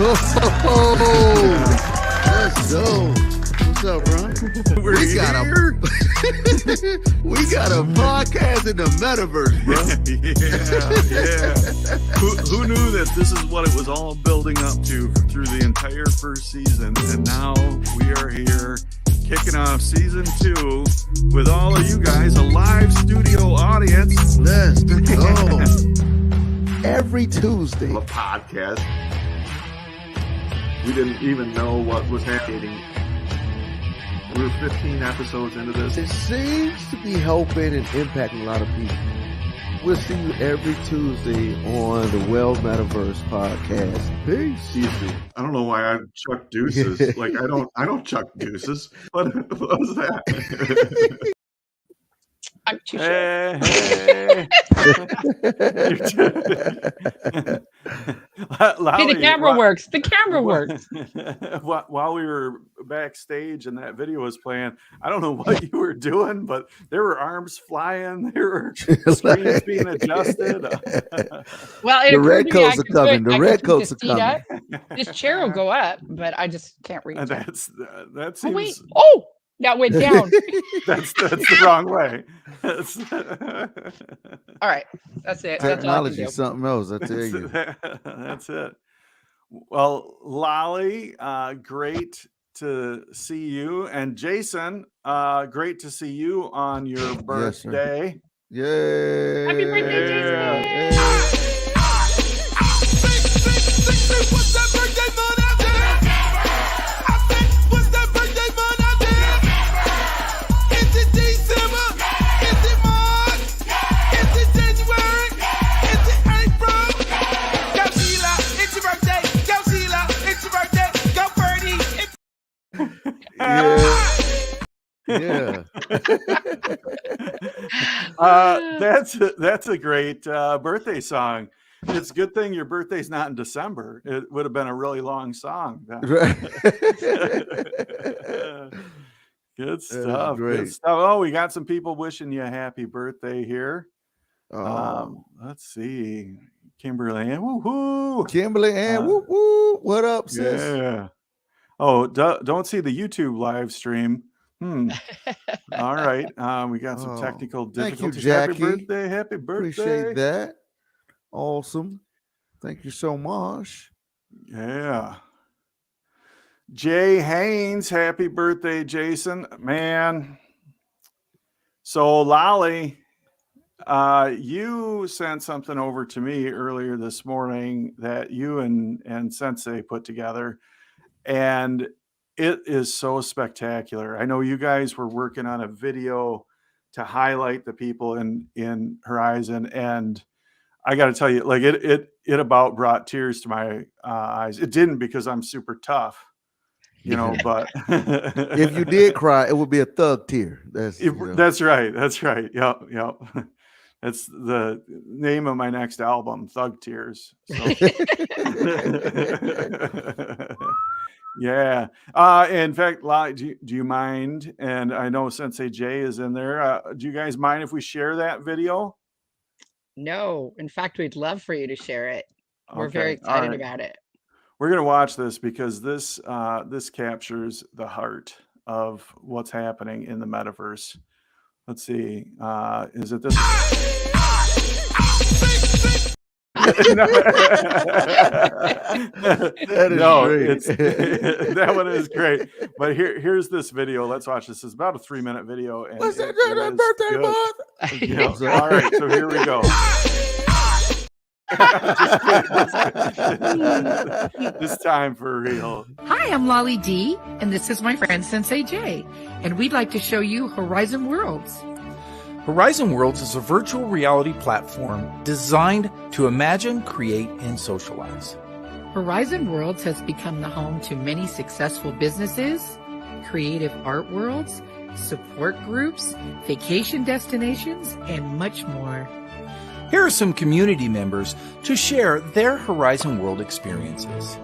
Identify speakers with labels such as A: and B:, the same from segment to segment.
A: Let's go. What's up, bro? We got a podcast in the metaverse, bro.
B: yeah. Who knew that this is what it was all building up to through the entire first season? And now we are here kicking off season 2 with all of you guys, a live studio audience.
A: Let's go. Every Tuesday.
B: A podcast. We didn't even know what was happening. We're 15 episodes into this.
A: It seems to be helping and impacting a lot of people. We'll see you every Tuesday on the Well MetaVersed podcast. Peace.
B: Easy. I don't know why I chuck deuces. Like I don't chuck deuces. What was that?
C: I'm too sure.
B: Lally,
C: the camera works. The camera works.
B: While we were backstage and that video was playing, I don't know what you were doing, but there were arms flying. There were screens being adjusted.
C: Well,
A: the red coats are coming. The red coats are coming.
C: This chair will go up, but I just can't reach.
B: That seems.
C: Oh, wait. Oh! That went down.
B: that's the wrong way.
C: All right. That's it.
A: Technology is something else, I tell you.
B: That's it. Well, Lolly, great to see you. And Jason, great to see you on your birthday.
A: Yay.
C: Happy birthday, Jason.
A: Yay. Yeah.
B: That's a great birthday song. It's a good thing your birthday's not in December. It would have been a really long song.
A: Right.
B: Good stuff. Good stuff. Oh, we got some people wishing you a happy birthday here. Let's see. Kimberly Ann. Woo-hoo.
A: Kimberly Ann. Woo-woo. What up, sis?
B: Yeah. Oh, don't see the YouTube live stream. All right. We got some technical difficulties.
A: Thank you, Jackie.
B: Happy birthday. Happy birthday.
A: Appreciate that. Awesome. Thank you so much.
B: Yeah. Jay Haynes. Happy birthday, Jason. Man. So, Lolly, you sent something over to me earlier this morning that you and Sensei put together. And it is so spectacular. I know you guys were working on a video to highlight the people in Horizon, and I got to tell you, like it about brought tears to my eyes. It didn't because I'm super tough, but
A: if you did cry, it would be a thug tear. That's
B: right. That's right. Yep. That's the name of my next album, Thug Tears. So. Yeah. In fact, do you mind? And I know Sensei Jay is in there. Do you guys mind if we share that video?
C: No. In fact, we'd love for you to share it. We're very excited about it.
B: We're going to watch this because this captures the heart of what's happening in the metaverse. Let's see. Is it this? That one is great. But here's this video. Let's watch this. It's about a 3-minute video. And
A: what's that birthday month?
B: All right, so here we go. This time for real.
D: Hi, I'm Lolly D, and this is my friend Sensei J, and we'd like to show you Horizon Worlds.
E: Horizon Worlds is a virtual reality platform designed to imagine, create, and socialize.
D: Horizon Worlds has become the home to many successful businesses, creative art worlds, support groups, vacation destinations, and much more.
E: Here are some community members to share their Horizon World experiences.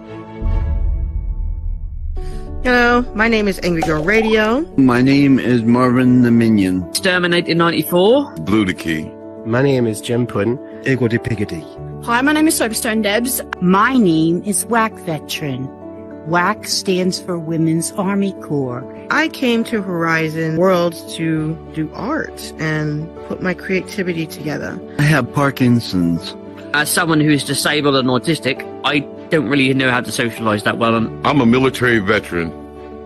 F: Hello, my name is Angry Girl Radio.
G: My name is Marvin the Minion.
F: Exterminator 94.
H: Blue the Key.
I: My name is Jim Puddin.
J: Ego de Piggity.
H: Hi, my name is Soapstone Debs.
I: My name is WAC Veteran. WAC stands for Women's Army Corps.
F: I came to Horizon Worlds to do art and put my creativity together.
G: I have Parkinson's.
J: As someone who's disabled and autistic, I don't really know how to socialize that well.
K: I'm a military veteran.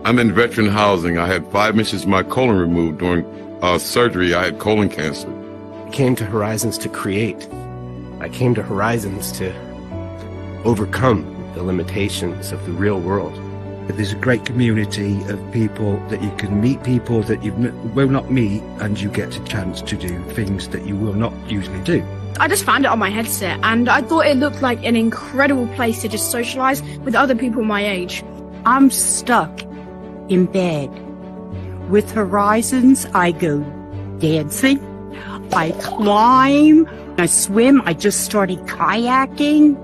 K: I'm in veteran housing. I had 5 inches of my colon removed during surgery. I had colon cancer.
L: I came to Horizons to create. I came to Horizons to overcome the limitations of the real world.
M: But there's a great community of people that you can meet, people that you will not meet, and you get a chance to do things that you will not usually do.
H: I just found it on my headset and I thought it looked like an incredible place to just socialize with other people my age.
I: I'm stuck in bed. With Horizons, I go dancing, I climb, I swim, I just started kayaking,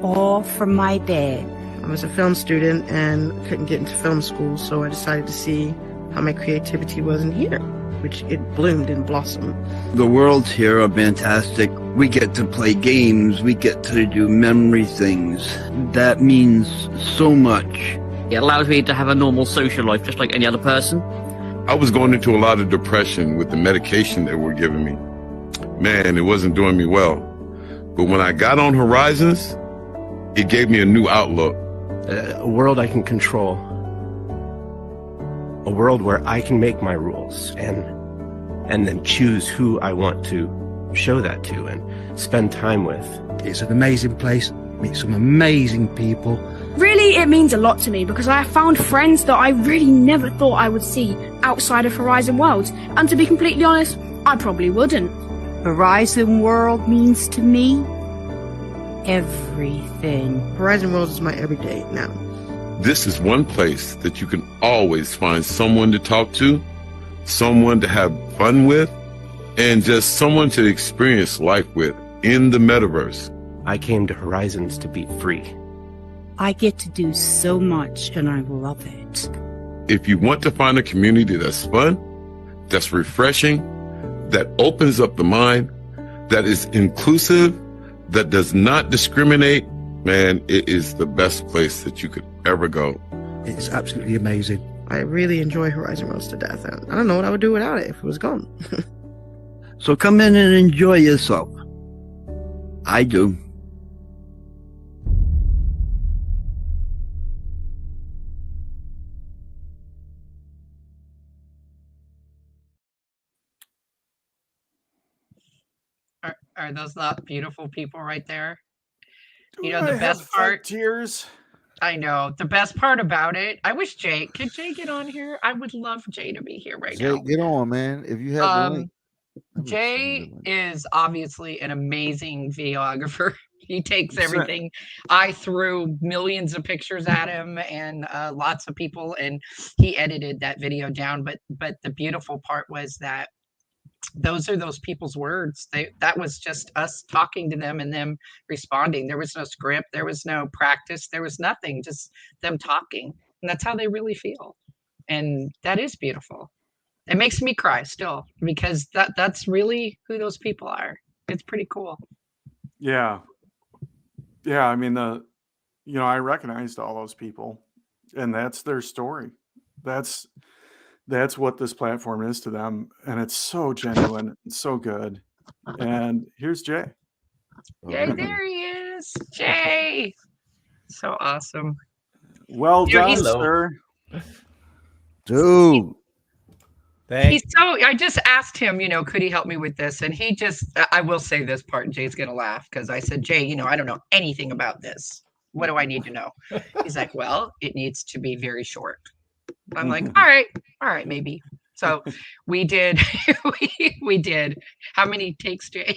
I: all from my bed.
F: I was a film student and couldn't get into film school, so I decided to see how my creativity was in here, which it bloomed and blossomed.
G: The worlds here are fantastic. We get to play games. We get to do memory things. That means so much.
J: It allows me to have a normal social life just like any other person.
K: I was going into a lot of depression with the medication that were giving me. Man, it wasn't doing me well. But when I got on Horizons, it gave me a new outlook.
L: A world I can control. A world where I can make my rules and then choose who I want to show that to and spend time with.
M: It's an amazing place. Meet some amazing people.
H: Really, it means a lot to me because I have found friends that I really never thought I would see outside of Horizon Worlds. And to be completely honest, I probably wouldn't.
I: Horizon World means to me everything.
F: Horizon Worlds is my everyday now.
K: This is one place that you can always find someone to talk to, someone to have fun with, and just someone to experience life with in the metaverse.
L: I came to Horizons to be free.
I: I get to do so much and I love it.
K: If you want to find a community that's fun, that's refreshing, that opens up the mind, that is inclusive, that does not discriminate, man, it is the best place that you could ever go.
M: It's absolutely amazing.
F: I really enjoy Horizon Worlds to death. I don't know what I would do without it if it was gone.
G: So come in and enjoy yourself. I do.
C: Are those not beautiful people right there? You know,
B: Do
C: the
B: I
C: best
B: have
C: part.
B: tears.
C: I know the best part about it. I wish could Jay get on here? I would love Jay to be here right
A: Jay,
C: now.
A: get on, man. If you have the link.
C: Jay is obviously an amazing videographer. He takes everything. I threw millions of pictures at him and lots of people, and he edited that video down. But the beautiful part was that those are those people's words. That was just us talking to them and them responding. There was no script, there was no practice, there was nothing, just them talking. And that's how they really feel. And that is beautiful. It makes me cry still because that's really who those people are. It's pretty cool.
B: Yeah. Yeah, I mean I recognized all those people and that's their story. That's what this platform is to them, and it's so genuine and so good. And here's Jay.
C: Yay, there he is. Jay. So awesome.
B: Well done, sir.
A: Dude.
C: He's I just asked him, could he help me with this? And he just, I will say this part, and Jay's going to laugh because I said, Jay, I don't know anything about this. What do I need to know? He's like, well, it needs to be very short. I'm like, all right, maybe. So we did, we did. How many takes, Jay?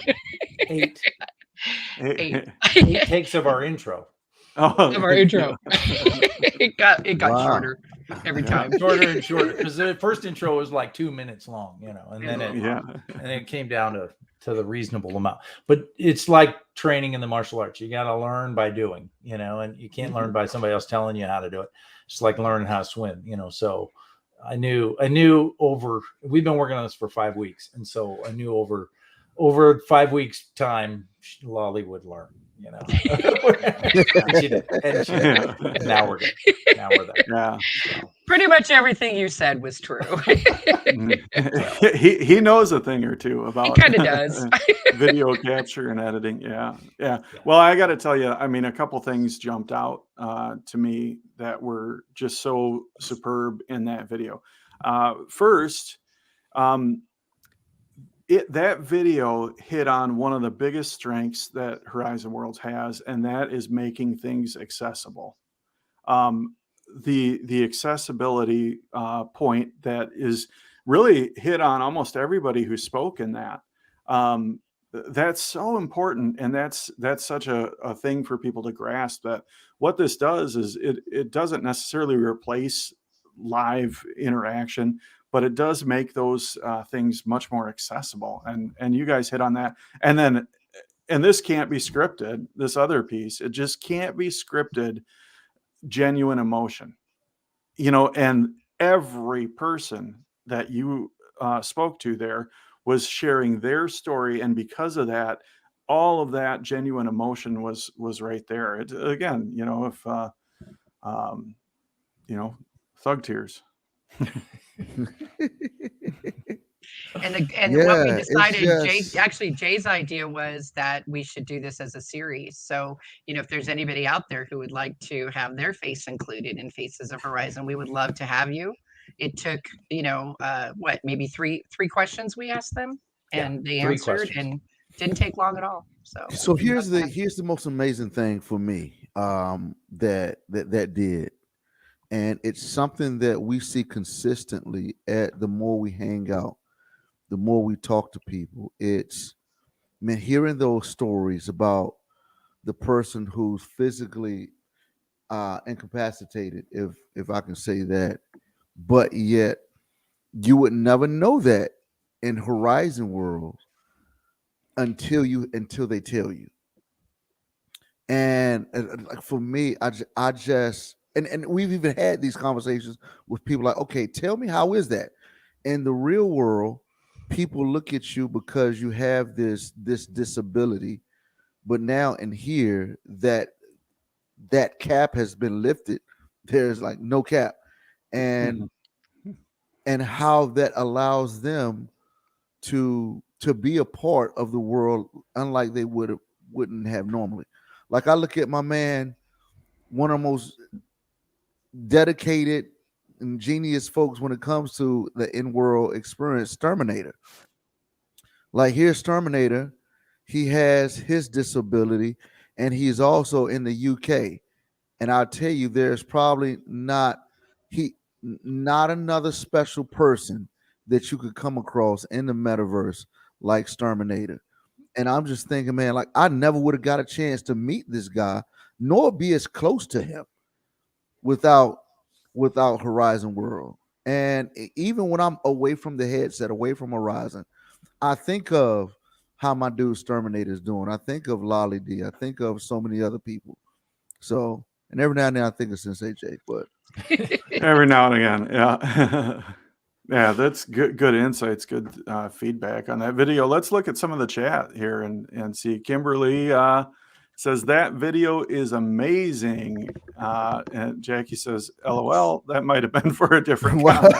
E: 8.
C: 8
E: takes of our intro.
C: Of our intro. It got shorter every time.
E: Shorter and shorter. Because the first intro was like 2 minutes long, and then it came down to the reasonable amount. But it's like training in the martial arts. You got to learn by doing, and you can't learn by somebody else telling you how to do it. It's like learning how to swim, so I knew we've been working on this for 5 weeks. And so I knew over over 5 weeks time, Lolly would learn. You know, and she did. Now we're good. Now we're there.
B: Yeah.
E: So.
C: Pretty much everything you said was true.
B: he knows a thing or two about.
C: He kind of does.
B: Video capture and editing. Yeah. Well, I got to tell you, I mean, a couple things jumped out to me that were just so superb in that video. First, that video hit on one of the biggest strengths that Horizon Worlds has, and that is making things accessible. The accessibility point that is really hit on almost everybody who spoke in that. That's so important, and that's such a thing for people to grasp, that what this does is it doesn't necessarily replace live interaction, but it does make those things much more accessible. And you guys hit on that. And this can't be scripted. This other piece, it just can't be scripted. Genuine emotion, and every person that you spoke to there was sharing their story, and because of that, all of that genuine emotion was right there. It, again, if thug tears.
C: And what we decided, Jay's idea was that we should do this as a series. So, if there's anybody out there who would like to have their face included in Faces of Horizon, we would love to have you. It took, maybe three questions we asked them, and they answered, and didn't take long at all. So
A: here's the most amazing thing for me that did. And it's something that we see consistently at the more we hang out, the more we talk to people. It's, man, hearing those stories about the person who's physically incapacitated, if I can say that, but yet you would never know that in Horizon World until they tell you. And like for me, I just and we've even had these conversations with people like, okay, tell me, how is that? In the real world, people look at you because you have this disability, but now in here that cap has been lifted. There's like no cap, and how that allows them to be a part of the world, unlike they wouldn't have normally. Like I look at my man, one of the most dedicated and genius folks when it comes to the in-world experience, Terminator. Like here's Terminator, he has his disability, and he's also in the UK. And I'll tell you, there's probably not another special person that you could come across in the metaverse like Terminator. And I'm just thinking, man, like I never would have got a chance to meet this guy, nor be as close to him without Horizon World. And even when I'm away from the headset, away from Horizon, I think of how my dude Terminator is doing. I think of Lolly D. I think of so many other people. So, and every now and then I think of Sensei J, but
B: every now and again, yeah. Yeah, that's good insights, good feedback on that video. Let's look at some of the chat here and see. Kimberly says that video is amazing. And Jackie says, LOL, that might have been for a different comment.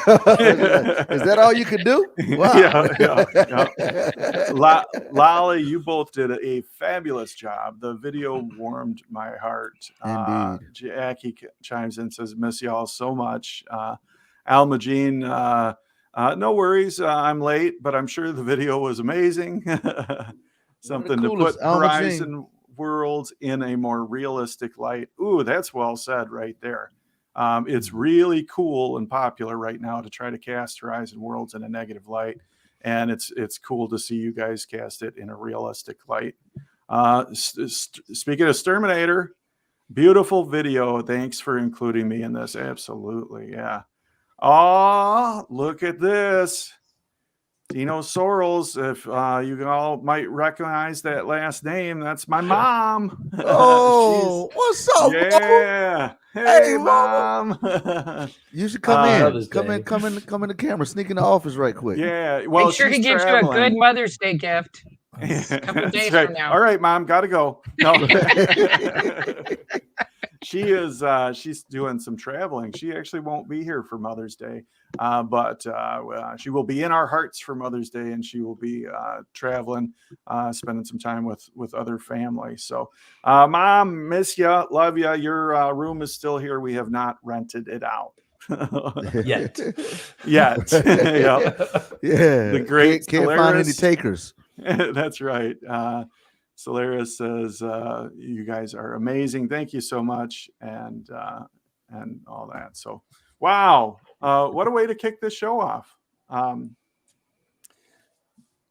A: Is that all you could do? Wow.
B: Yeah. Lolly, you both did a fabulous job. The video warmed my heart.
A: Indeed.
B: Jackie chimes in and says, miss y'all so much. Al Majin, no worries. I'm late, but I'm sure the video was amazing. Something to put Horizon Worlds in a more realistic light. Ooh, that's well said right there. It's really cool and popular right now to try to cast Horizon Worlds in a negative light. And it's cool to see you guys cast it in a realistic light. Speaking of Terminator, beautiful video. Thanks for including me in this. Absolutely. Yeah. Oh, look at this. Dino Sorrels. If you all might recognize that last name, that's my mom.
A: Oh, what's up?
B: Yeah. Hey, Mom.
A: You should come in. Come in the camera. Sneak in the office right quick.
B: Yeah. Well,
C: make sure he gives you a good Mother's Day gift. A couple
B: That's
C: days
B: right.
C: from now.
B: All right, Mom, gotta go. No. She's doing some traveling. She actually won't be here for Mother's Day, but she will be in our hearts for Mother's Day, and she will be traveling, spending some time with other family. So, Mom, miss you, love you. Your room is still here. We have not rented it out
E: Yet.
B: Yep.
A: Yeah.
B: The great
A: can't find any
B: Solaris.
A: takers.
B: That's right. Solaris says, you guys are amazing. Thank you so much. And all that. So, wow. What a way to kick this show off.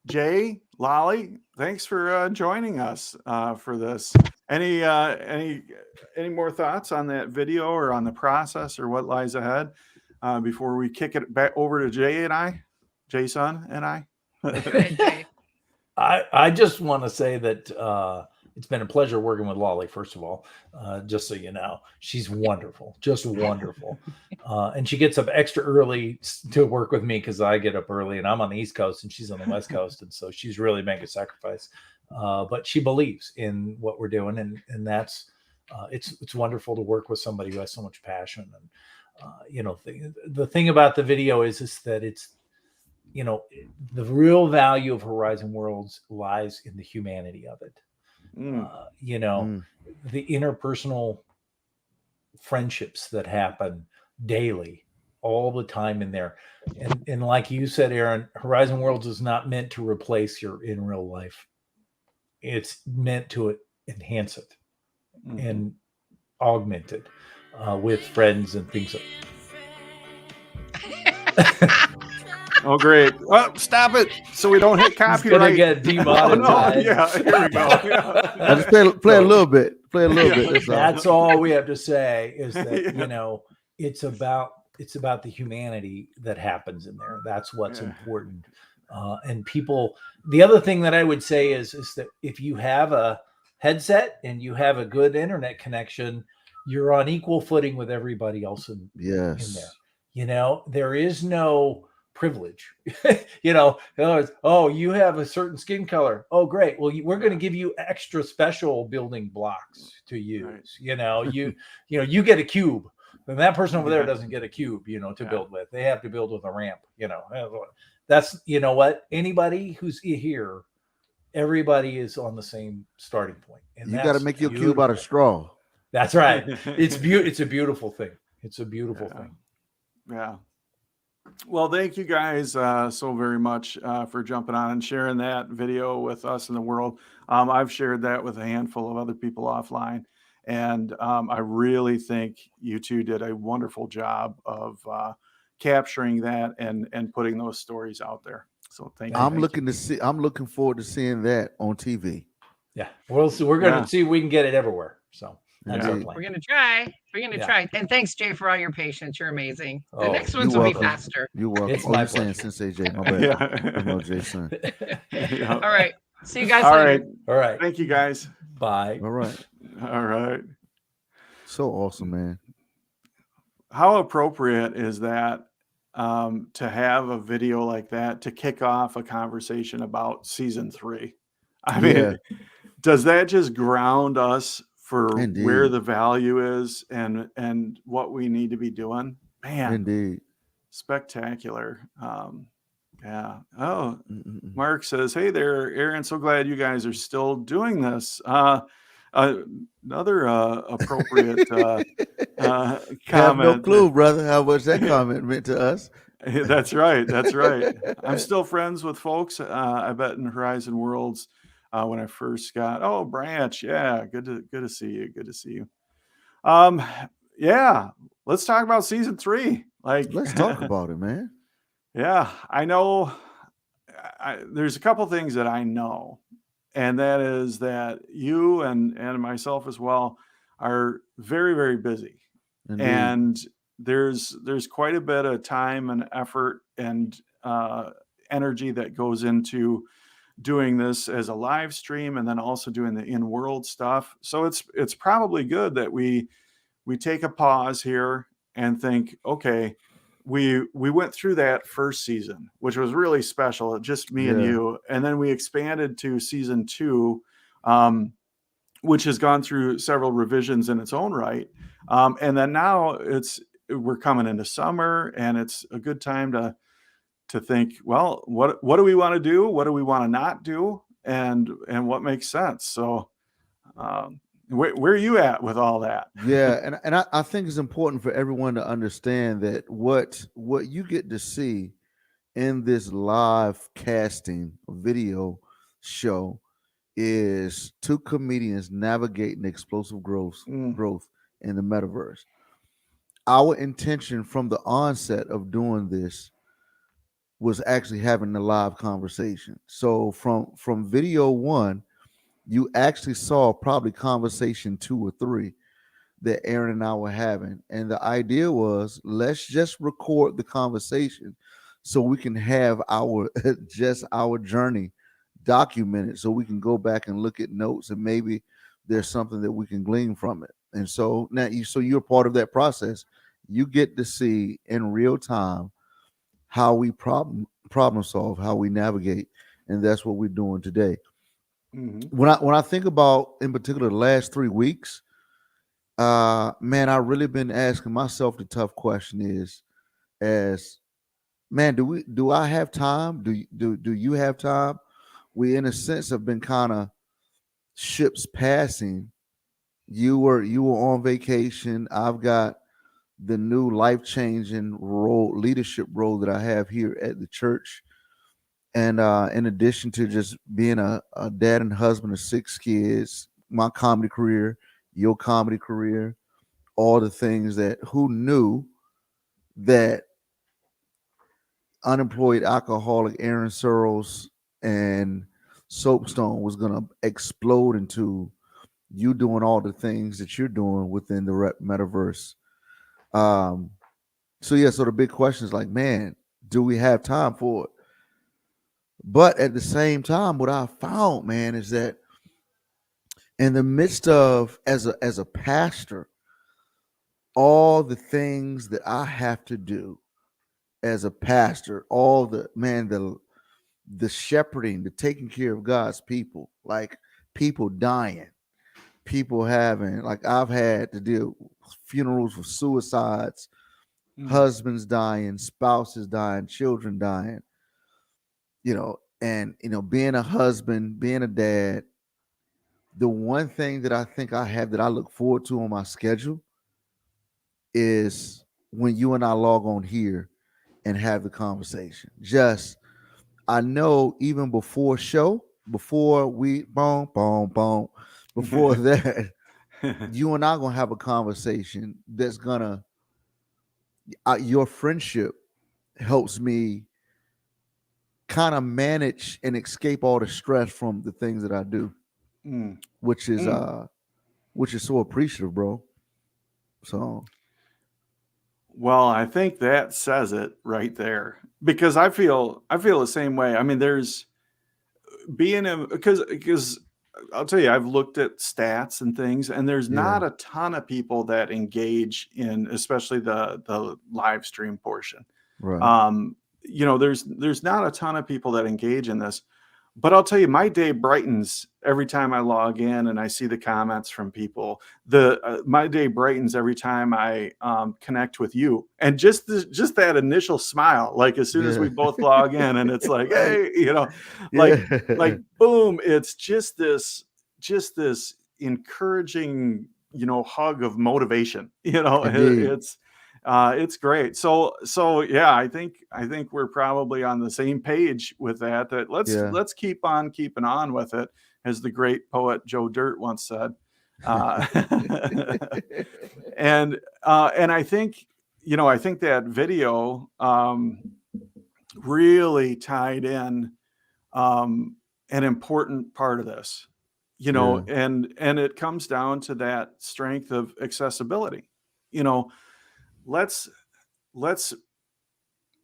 B: Jay, Lolly, thanks for joining us for this. Any more thoughts on that video or on the process or what lies ahead before we kick it back over to Jason and I?
E: I just want to say that it's been a pleasure working with Lolly, first of all, just so you know. She's wonderful, just wonderful. And she gets up extra early to work with me because I get up early and I'm on the East Coast and she's on the West Coast. And so she's really making a sacrifice. But she believes in what we're doing. And that's, it's wonderful to work with somebody who has so much passion. And, the thing about the video is that it's, the real value of Horizon Worlds lies in the humanity of it. The interpersonal friendships that happen daily, all the time in there. And like you said, Aaron, Horizon Worlds is not meant to replace your in real life. It's meant to enhance it and augment it with friends and things.
B: Oh, great. Oh, stop it so we don't hit copyright.
E: It's gonna get demonetized.
B: Yeah, here we go. Yeah.
A: I just play a little bit. Play a little bit.
E: That's all we have to say is that, it's about the humanity that happens in there. That's what's important. And people, the other thing that I would say is that if you have a headset and you have a good internet connection, you're on equal footing with everybody else in there. There is no privilege. You have a certain skin color. Oh, great. Well, we're going to give you extra special building blocks to use. You get a cube, and that person over there doesn't get a cube, to build with. They have to build with a ramp. That's what anybody who's here, everybody is on the same starting point. And
A: you got to make your cube out of straw.
E: That's right. It's a beautiful thing. It's a beautiful thing.
B: Yeah. Well, thank you guys so very much for jumping on and sharing that video with us in the world. I've shared that with a handful of other people offline, and I really think you two did a wonderful job of capturing that and putting those stories out there. So thank you.
A: I'm looking forward to seeing that on TV.
E: Yeah, we're going to see if we can get it everywhere. So. That's our plan.
C: We're gonna try. Try. And thanks, Jay, for all your patience. You're amazing. The next ones will be faster.
A: You're welcome.
E: It's my
A: saying Sensei Jay. My bad. No, Jason.
C: All right. See you guys
B: later.
E: All right.
B: Thank you, guys.
E: Bye.
A: All right.
B: All right.
A: So awesome, man.
B: How appropriate is that to have a video like that to kick off a conversation about season 3? I mean, does that just ground us for where the value is and what we need to be doing? Man,
A: indeed,
B: spectacular. Yeah. Oh, Mark says, "Hey there, Aaron. So glad you guys are still doing this." Another appropriate comment.
A: Have no clue, brother, how much that comment meant to us.
B: That's right. That's right. I'm still friends with folks. I bet in Horizon Worlds. When I first got, Branch, good to see you. Good to see you. Let's talk about season 3.
A: Let's talk about it, man.
B: Yeah, I know. There's a couple things that I know, and that is that you and myself as well are very, very busy. Indeed. And there's quite a bit of time and effort and energy that goes into doing this as a live stream and then also doing the in-world stuff. So it's probably good that we take a pause here and think, okay, we went through that first season, which was really special, just me and you. And then we expanded to season 2, which has gone through several revisions in its own right. And then now we're coming into summer, and it's a good time to think, well, what do we want to do? What do we want to not do? And what makes sense? So where are you at with all that?
A: Yeah, and I think it's important for everyone to understand that what you get to see in this live casting video show is 2 comedians navigating explosive growth in the metaverse. Our intention from the onset of doing this was actually having a live conversation. So from video 1, you actually saw probably conversation 2 or 3 that Aaron and I were having. And the idea was, let's just record the conversation so we can have our just our journey documented, so we can go back and look at notes, and maybe there's something that we can glean from it. And so now you're part of that process. You get to see in real time how we problem solve, how we navigate, and that's what we're doing today. When I think about, in particular, the last 3 weeks, man, I've really been asking myself the tough question do I have time? Do you have time? We, in a sense, have been kind of ships passing. You were on vacation. I've got the new life-changing leadership role that I have here at the church. And in addition to just being a dad and husband of 6 kids, my comedy career, your comedy career, all the things that, who knew that unemployed alcoholic Aaron Sorrels and Soapstone was going to explode into you doing all the things that you're doing within the metaverse. So the big question is like, man, do we have time for it? But at the same time, what I found, man, is that in the midst of, as a pastor, all the things that I have to do as a pastor, all the shepherding, the taking care of God's people, like people dying, people having, like I've had to deal with funerals with suicides, husbands dying, spouses dying, children dying, and being a husband, being a dad. The one thing that I think I have that I look forward to on my schedule is when you and I log on here and have the conversation. Just, I know even before we before that, you and I gonna have a conversation that's gonna, your friendship helps me kind of manage and escape all the stress from the things that I do, which is so appreciative, bro. So,
B: well, I think that says it right there, because I feel the same way. I mean, there's because I'll tell you, I've looked at stats and things, and there's not a ton of people that engage in, especially the live stream portion.
A: Right.
B: There's not a ton of people that engage in this. But I'll tell you, my day brightens every time I log in and I see the comments from people. My day brightens every time I connect with you, and just that initial smile, like as soon as we both log in, and it's like, hey, like boom, it's just this encouraging, hug of motivation. It's great. So yeah, I think we're probably on the same page with that. Let's keep on keeping on with it, as the great poet Joe Dirt once said. And I think that video really tied in an important part of this, and it comes down to that strength of accessibility. Let's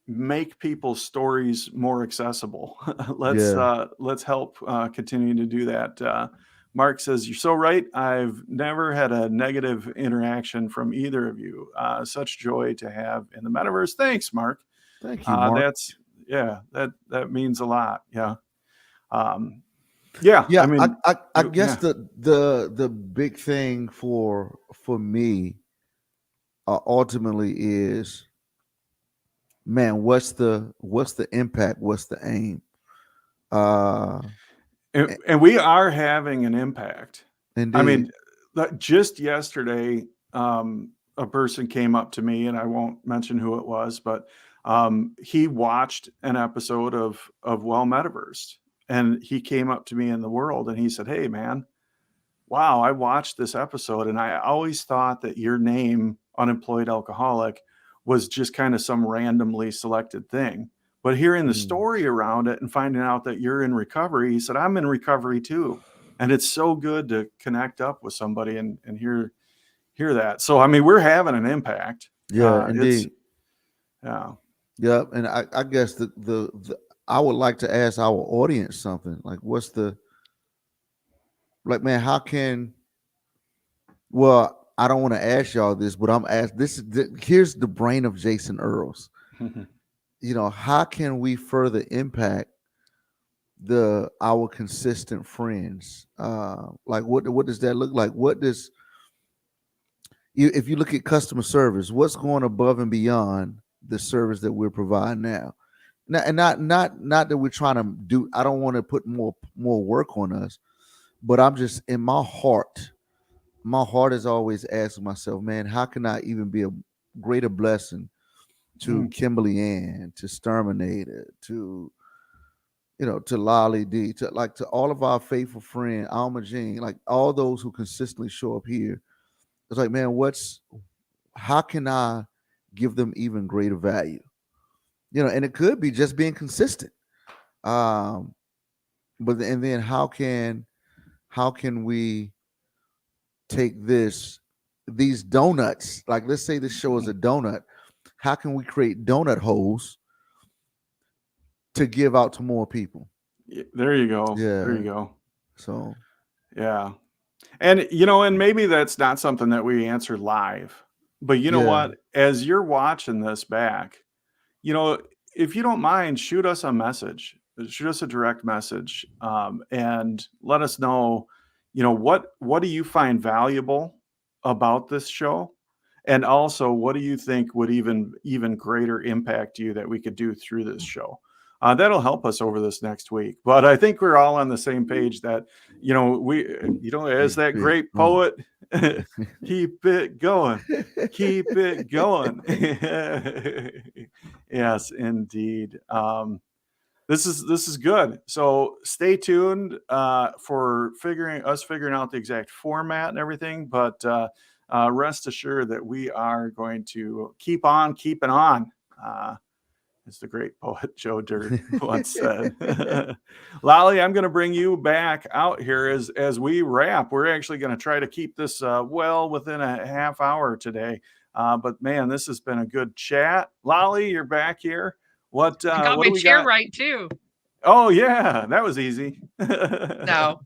B: make people's stories more accessible. Let's help continue to do that Mark says, you're so right. I've never had a negative interaction from either of you. Such joy to have in the metaverse. Thanks, Mark.
A: Thank you, Mark.
B: That means a lot. Yeah.
A: I guess the big thing for me ultimately is, man, what's the impact? What's the aim?
B: And we are having an impact.
A: Indeed.
B: I mean, just yesterday, a person came up to me, and I won't mention who it was, but he watched an episode of Well MetaVersed, and he came up to me in the world and he said, "Hey, man, wow, I watched this episode, and I always thought that your name, Unemployed Alcoholic, was just kind of some randomly selected thing. But hearing the story around it and finding out that you're in recovery," he said, "I'm in recovery too." And it's so good to connect up with somebody and hear that. So, I mean, we're having an impact.
A: Yeah, indeed.
B: Yeah.
A: Yeah. And I guess the I would like to ask our audience something. Like, man, how can, well, I don't want to ask y'all this, but I'm asked here's the brain of Jason Earls. How can we further impact our consistent friends? Like what does that look like? If you look at customer service, what's going above and beyond the service that we're providing now? And not that we're trying to do, I don't want to put more work on us, but I'm just, in my heart is always asking myself, man, how can I even be a greater blessing to Kimberly Ann, to Sterminator, to Lolly D, to all of our faithful friend, Alma Jean, like all those who consistently show up here. It's like, man, how can I give them even greater value? And it could be just being consistent. But then how can we take these donuts, like let's say this show is a donut, how can we create donut holes to give out to more people?
B: There you go.
A: Yeah.
B: There you go.
A: So,
B: yeah. And, and maybe that's not something that we answer live, but you know what, as you're watching this back, if you don't mind, shoot us a message, shoot us a direct message, and let us know, what do you find valuable about this show? And also, what do you think would even greater impact you that we could do through this show? That'll help us over this next week. But I think we're all on the same page that, as that great poet, keep it going, keep it going. Yes, indeed. This is good. So stay tuned for figuring out the exact format and everything. But rest assured that we are going to keep on keeping on. As the great poet Joe Dirt once said. Lolly, I'm going to bring you back out here as we wrap. We're actually going to try to keep this well within a half hour today. But man, this has been a good chat. Lolly, you're back here. What
C: got
B: what
C: my
B: do we
C: chair
B: got?
C: right too.
B: Oh yeah, that was easy.
C: No.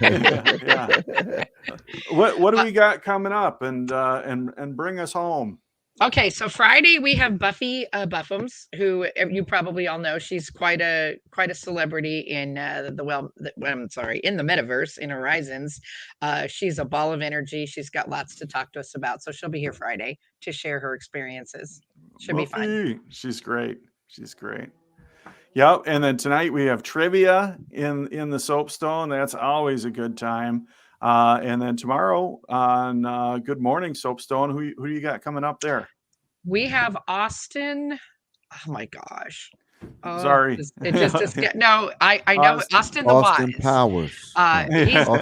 B: Yeah. What do we got coming up, and bring us home?
C: Okay, so Friday we have Buffy Buffums, who you probably all know. She's quite a celebrity in in the metaverse, in Horizons. She's a ball of energy. She's got lots to talk to us about, so she'll be here Friday to share her experiences. Should be fun.
B: She's great. She's great. Yep. And then tonight we have trivia in the Soapstone. That's always a good time. And then tomorrow on Good Morning Soapstone, who you got coming up there?
C: We have Austin. Oh my gosh.
B: Sorry.
C: It just no, I know Austin the
A: Austin
C: Wise.
A: Powers.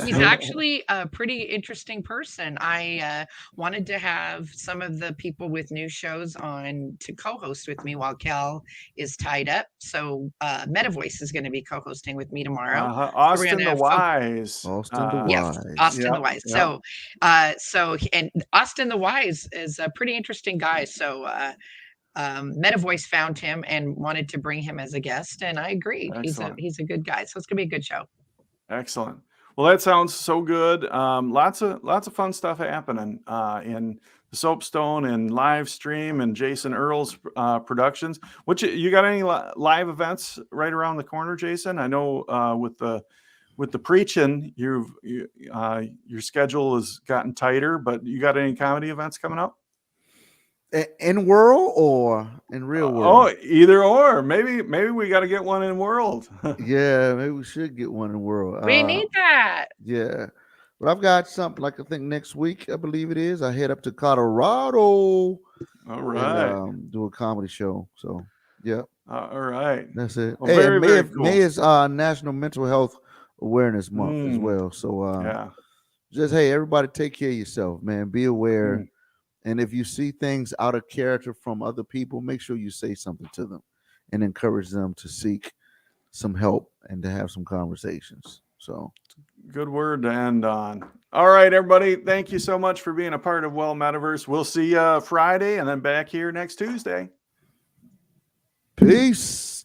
C: He's actually a pretty interesting person. I wanted to have some of the people with new shows on to co-host with me while Cal is tied up. So MetaVoice is going to be co-hosting with me tomorrow.
B: Austin the Wise.
A: Austin the Wise.
C: Yes, Austin the Wise.
B: Yep.
C: So and Austin the Wise is a pretty interesting guy. So MetaVoice found him and wanted to bring him as a guest, and I agreed.
B: Excellent.
C: He's a good guy, so it's gonna be a good show.
B: Excellent. Well, that sounds so good. Lots of fun stuff happening in the Soapstone and live stream and Jason Earls productions. You got any live events right around the corner, Jason? I know with the preaching, your schedule has gotten tighter, but you got any comedy events coming up?
A: In world or in real world?
B: Oh, either or. Maybe we got to get one in world.
A: Yeah, maybe we should get one in world.
C: We need that.
A: Yeah. But I've got something like I think next week, I believe it is. I head up to Colorado.
B: All right.
A: And, do a comedy show. So yeah.
B: All right.
A: That's it.
B: Well,
A: Hey,
B: very,
A: and
B: very cool.
A: May is National Mental Health Awareness Month as well. So
B: yeah.
A: Just hey, everybody take care of yourself, man. Be aware. And if you see things out of character from other people, make sure you say something to them and encourage them to seek some help and to have some conversations. So
B: good word to end on. All right, everybody. Thank you so much for being a part of Well Metaverse. We'll see you Friday and then back here next Tuesday.
A: Peace.